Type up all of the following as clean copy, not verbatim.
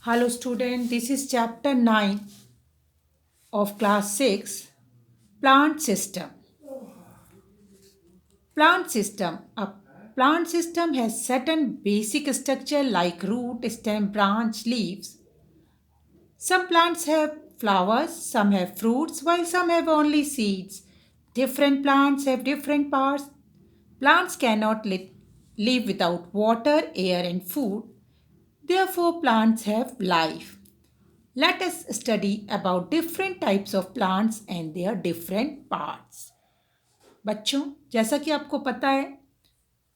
Hello student, this is chapter 9 of class 6, plant system. Plant system. A plant system has certain basic structure like root, stem, branch, leaves. Some plants have flowers, some have fruits, while some have only seeds. Different plants have different parts. Plants cannot live without water, air and food. Therefore plants have life. Let us study about different types of plants and their different parts. बच्चों, जैसा कि आपको पता है,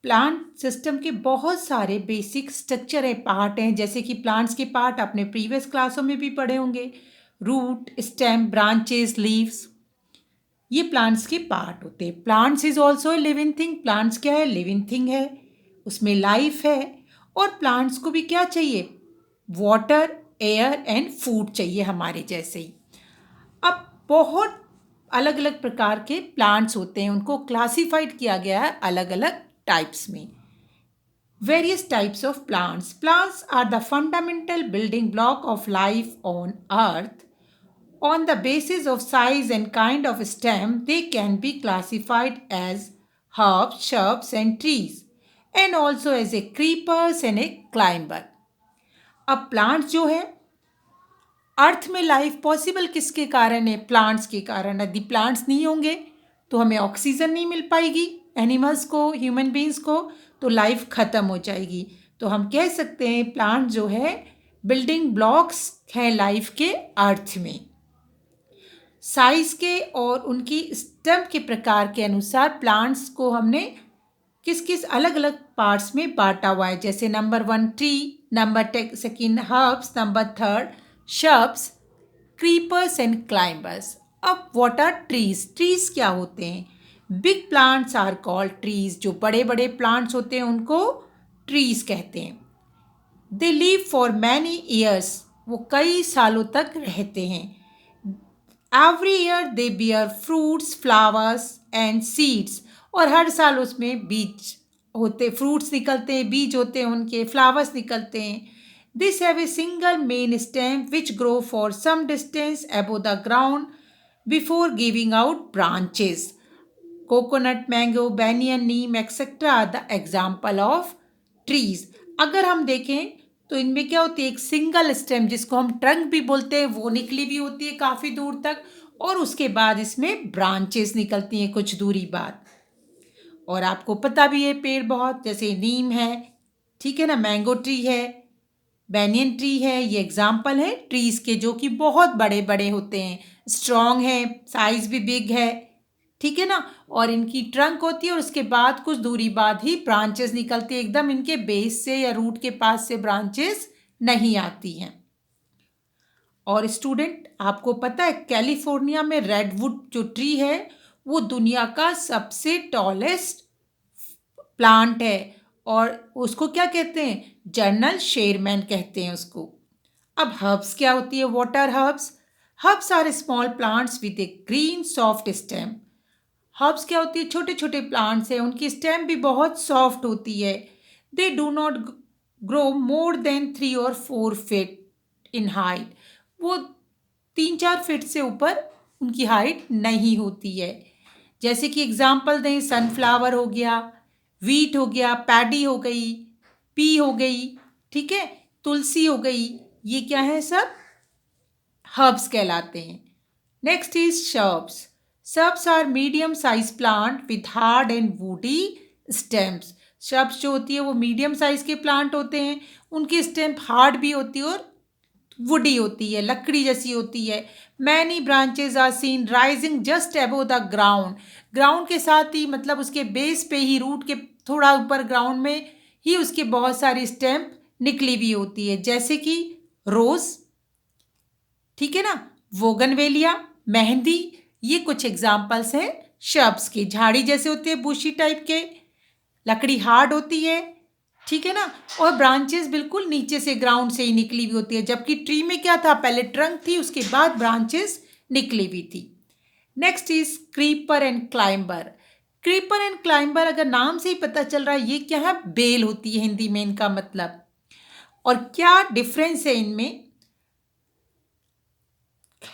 plant system के बहुत सारे basic structure है, पार्ट हैं। जैसे कि प्लांट्स के पार्ट आपने प्रीवियस क्लासों में भी पढ़े होंगे। रूट, स्टेम, ब्रांचेस, लीव्स, ये प्लांट्स के पार्ट होते हैं। Plants is also living thing. Plants क्या है? लिविंग थिंग है, उसमें लाइफ है। और प्लांट्स को भी क्या चाहिए? वाटर, एयर एंड फूड चाहिए, हमारे जैसे ही। अब बहुत अलग अलग प्रकार के प्लांट्स होते हैं, उनको क्लासिफाइड किया गया है अलग अलग टाइप्स में। Various types of plants. Plants are the fundamental building block of life on earth. On the basis of size and kind of stem, they can be classified as herbs, shrubs, and trees, and also as a creepers and a climber. अब plants जो है, अर्थ में life possible किसके कारण है? Plants के कारण। यदि प्लांट्स नहीं होंगे तो हमें ऑक्सीजन नहीं मिल पाएगी, एनिमल्स को, ह्यूमन बींग्स को, तो लाइफ खत्म हो जाएगी। तो हम कह सकते हैं प्लांट जो है बिल्डिंग ब्लॉक्स हैं लाइफ के अर्थ में। साइज के और उनकी स्टेम के प्रकार के अनुसार प्लांट्स को हमने किस किस अलग अलग पार्ट्स में बांटा हुआ है। जैसे number 1 tree, number second herbs, number 3 shrubs, creepers and climbers. अब व्हाट आर ट्रीज? ट्रीज क्या होते हैं? Big plants are called trees. जो बड़े बड़े प्लांट्स होते हैं उनको ट्रीज कहते हैं। They live for many years. वो कई सालों तक रहते हैं। Every year they beer fruits, flowers and seeds. और हर साल उसमें बीज होते, फ्रूट्स निकलते हैं, बीज होते हैं उनके, फ्लावर्स निकलते हैं। This have a single main stem which grow for some distance above the ground before giving out branches. Coconut, mango, banyan, neem etcetera are the example of trees. अगर हम देखें तो इनमें क्या होती है? एक सिंगल स्टेम, जिसको हम ट्रंक भी बोलते हैं, वो निकली भी होती है काफ़ी दूर तक, और उसके बाद इसमें ब्रांचेस निकलती हैं कुछ दूरी बाद। और आपको पता भी है पेड़ बहुत, जैसे नीम है, ठीक है ना, मैंगो ट्री है, बैनियन ट्री है, ये एग्जाम्पल है ट्रीज के, जो कि बहुत बड़े बड़े होते हैं, स्ट्रॉन्ग है, साइज भी बिग है, ठीक है ना। और इनकी ट्रंक होती है और उसके बाद कुछ दूरी बाद ही ब्रांचेस निकलती है। एकदम इनके बेस से या रूट के पास से ब्रांचेस नहीं आती हैं। और स्टूडेंट, आपको पता है कैलिफोर्निया में रेडवुड जो ट्री है वो दुनिया का सबसे टॉलेस्ट प्लांट है। और उसको क्या कहते हैं? जर्नल शेरमैन कहते हैं उसको। अब हर्ब्स क्या होती है? Water herbs. Herbs are small plants with a green soft stem. Herbs क्या होती है? छोटे छोटे प्लांट्स हैं, उनकी स्टेम भी बहुत सॉफ्ट होती है। They do not grow more than 3 or 4 feet in height. वो 3-4 फीट से ऊपर उनकी हाइट नहीं होती है। जैसे कि एग्जाम्पल दें, सनफ्लावर हो गया, वीट हो गया, पैडी हो गई, पी हो गई, ठीक है, तुलसी हो गई, ये क्या है? सब हर्ब्स कहलाते हैं। Next is shrubs. Shrubs are medium sized plant with hard and woody stems. Shrubs जो होती है वो मीडियम साइज के प्लांट होते हैं, उनकी स्टेम हार्ड भी होती है और वुडी होती है, लकड़ी जैसी होती है। Many branches are seen rising just above the ground. Ground के साथ ही, मतलब उसके बेस पे ही, रूट के थोड़ा ऊपर ग्राउंड में ही उसके बहुत सारी स्टेम निकली हुई होती है। जैसे कि रोज, ठीक है ना, वोगनवेलिया, मेहंदी, ये कुछ एग्जाम्पल्स हैं शर्ब्स के। झाड़ी जैसे होते हैं, बुशी टाइप के, लकड़ी हार्ड होती है, ठीक है ना, और ब्रांचेस बिल्कुल नीचे से, ग्राउंड से ही निकली हुई होती है। जबकि ट्री में क्या था? पहले ट्रंक थी, उसके बाद ब्रांचेस निकली हुई थी। Next is creeper and climber. Creeper and climber, अगर नाम से ही पता चल रहा है ये क्या है? बेल होती है हिंदी में इनका मतलब। और क्या डिफरेंस है इनमें?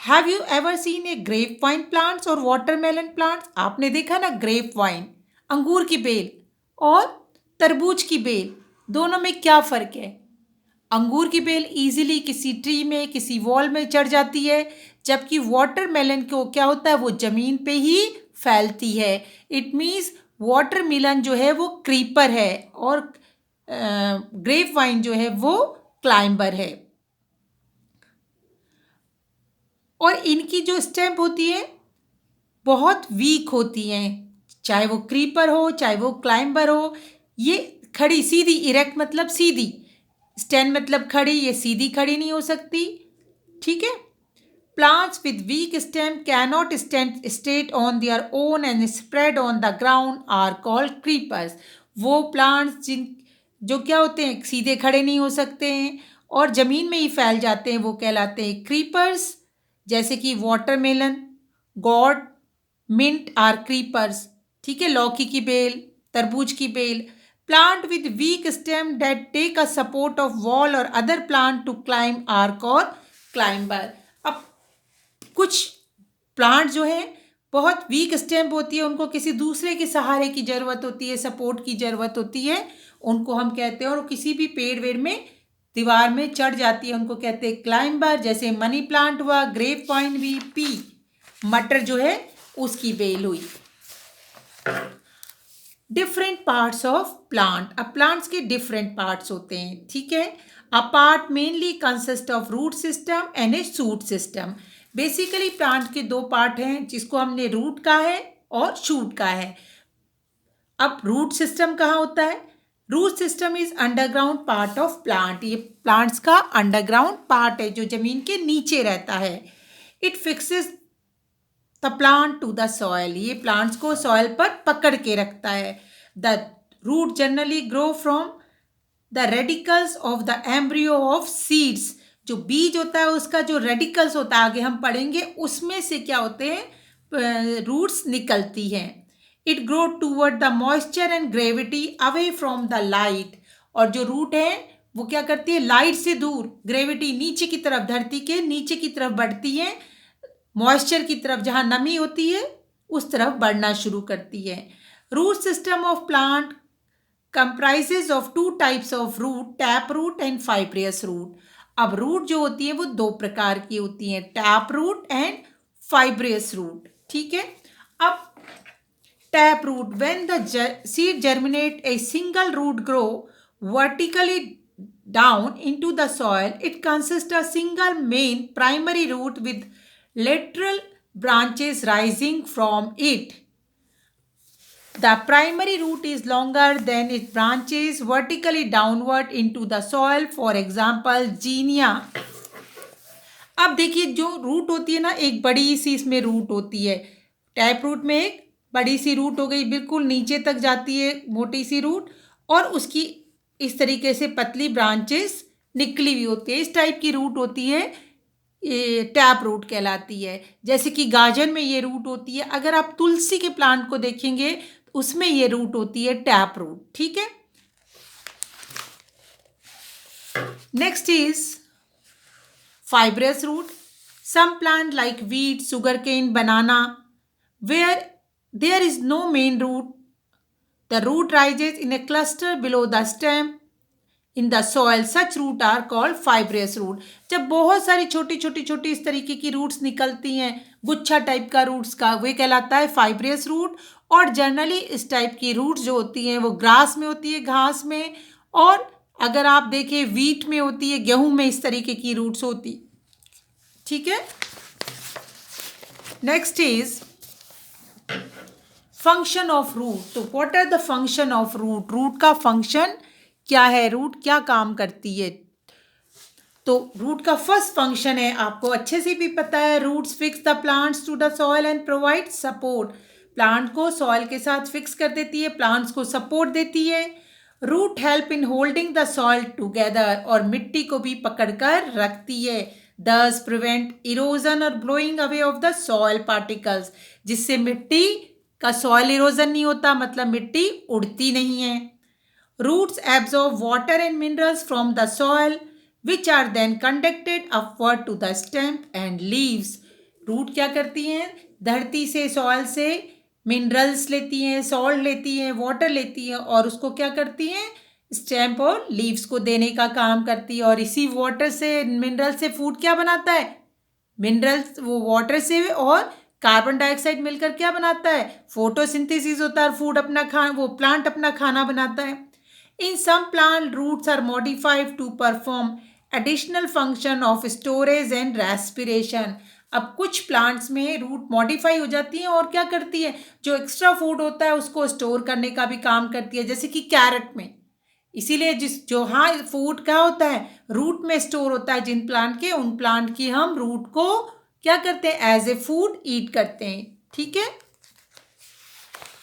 Have you ever seen a grape vine plants और वाटरमेलन प्लांट्स? आपने देखा ना ग्रेप वाइन, अंगूर की बेल, और तरबूज की बेल, दोनों में क्या फ़र्क है? अंगूर की बेल इजीली किसी ट्री में, किसी वॉल में चढ़ जाती है, जबकि वाटरमेलन को क्या होता है, वो ज़मीन पे ही फैलती है। इट मीन्स वाटरमेलन जो है वो क्रीपर है और ग्रेप वाइन जो है वो क्लाइंबर है। और इनकी जो स्टेम होती है बहुत वीक होती हैं, चाहे वो क्रीपर हो चाहे वो क्लाइंबर हो। ये खड़ी सीधी, इरेक्ट मतलब सीधी, स्टैंड मतलब खड़ी, ये सीधी खड़ी नहीं हो सकती, ठीक है। Plants with weak stem cannot stand straight on their own and spread on the ground are called creepers. वो प्लांट्स जिन जो क्या होते हैं, सीधे खड़े नहीं हो सकते हैं और ज़मीन में ही फैल जाते हैं, वो कहलाते हैं क्रीपर्स। जैसे कि watermelon, gourd, mint are creepers, ठीक है, लौकी की बेल, तरबूज की बेल। Plant with weak stem that take a support of wall और other plant to climb are called climber. अब कुछ प्लांट जो है बहुत वीक स्टेम होती है, उनको किसी दूसरे के सहारे की ज़रूरत होती है, सपोर्ट की ज़रूरत होती है, उनको हम कहते हैं, और किसी भी पेड़ वेड़ में दीवार में चढ़ जाती है, उनको कहते हैं क्लाइंबर। जैसे मनी प्लांट हुआ, ग्रेप वाइन भी, पी मटर जो है उसकी बेल हुई। Different parts of plant. अब प्लांट्स के डिफरेंट पार्ट्स होते हैं, ठीक है। A part mainly consist of root system and a shoot system. Basically plant के दो पार्ट हैं, जिसको हमने रूट कहा है और शूट कहा है। अब रूट सिस्टम कहाँ होता है? Root system is underground part of plant. ये प्लांट्स का अंडरग्राउंड पार्ट है जो जमीन के नीचे रहता है। It fixes the plant to the soil. ये प्लांट्स को सॉयल पर पकड़ के रखता है। The root generally grow from the radicals of the embryo of seeds. जो बीज होता है उसका जो रेडिकल्स होता है, आगे हम पढ़ेंगे, उसमें से क्या होते हैं, रूट्स निकलती हैं। It grow toward the moisture and gravity away from the light. और जो रूट है वो क्या करती है, लाइट से दूर, ग्रेविटी नीचे की तरफ, धरती के नीचे की तरफ बढ़ती है, मॉइस्चर की तरफ, जहाँ नमी होती है उस तरफ बढ़ना शुरू करती है। Root system of plant comprises of two types of root, tap root and fibrous root. अब रूट जो होती है वो दो प्रकार की होती हैं, tap root and fibrous root, ठीक है। अब tap root, when the seed germinate a single root grow vertically down into the soil. It consists of a single main primary root with lateral branches rising from it. The primary root is longer than its branches vertically downward into the soil. For example, zinnia. अब देखिए, जो root होती है ना, एक बड़ी सी इसमें root होती है। टैप रूट में एक बड़ी सी रूट हो गई, बिल्कुल नीचे तक जाती है मोटी सी रूट, और उसकी इस तरीके से पतली ब्रांचेस निकली हुई होती है। इस टाइप की रूट होती है, ये टैप रूट कहलाती है। जैसे कि गाजर में ये रूट होती है। अगर आप तुलसी के प्लांट को देखेंगे तो उसमें ये रूट होती है टैप रूट, ठीक है। Next is fibrous root. Some plant like wheat, sugarcane, banana, where there is no main root, the root rises in a cluster below the stem in the soil. Such root are called fibrous root. जब बहुत सारी छोटी छोटी छोटी इस तरीके की roots निकलती हैं, गुच्छा टाइप का रूट्स का, वे कहलाता है फाइब्रियस रूट। और जनरली इस टाइप की रूट्स जो होती हैं वो ग्रास में होती है, घास में, और अगर आप देखें वीट में होती है, गेहूं में इस तरीके की रूट्स होती, ठीक है। Next is function of root. तो what are the function of root? Root का फंक्शन क्या है, रूट क्या काम करती है? तो रूट का फर्स्ट फंक्शन है, आपको अच्छे से भी पता है, roots fix the plants to the soil and provide support. Plant को सॉइल के साथ फिक्स कर देती है, प्लांट्स को सपोर्ट देती है। Root help in holding the soil together, और मिट्टी को भी पकड़कर रखती है। दस प्रिवेंट इरोजन और blowing away of the soil particles, जिससे मिट्टी का सॉइल इरोजन नहीं होता, मतलब मिट्टी उड़ती नहीं है। Roots absorb water and minerals from the soil, which are then conducted upward to the stem and leaves. Root क्या करती हैं? धरती से, सॉइल से मिनरल्स लेती हैं, सॉल्ट लेती हैं, वाटर लेती हैं और उसको क्या करती हैं? स्टेम और लीव्स को देने का काम करती है। और इसी वाटर से, मिनरल से फूड क्या बनाता है? मिनरल्स वो वाटर से और कार्बन डाइऑक्साइड मिलकर क्या बनाता है? फोटोसिंथेसिस होता है और फूड अपना वो प्लांट अपना खाना बनाता है। In some plant roots are modified to perform additional function of storage and respiration. अब कुछ प्लांट्स में रूट मॉडिफाई हो जाती हैं और क्या करती है? जो एक्स्ट्रा फूड होता है उसको स्टोर करने का भी काम करती है, जैसे कि कैरेट में। इसीलिए जो हाँ फूड क्या होता है? रूट में स्टोर होता है जिन प्लांट के, उन प्लांट की हम रूट को क्या करते हैं? एज ए फूड ईट करते हैं। ठीक है,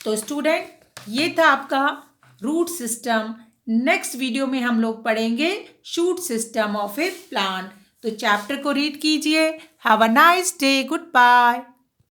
तो स्टूडेंट ये था आपका रूट सिस्टम। नेक्स्ट वीडियो में हम लोग पढ़ेंगे shoot system of a plant. तो चैप्टर को रीड कीजिए। Have a nice day, good bye.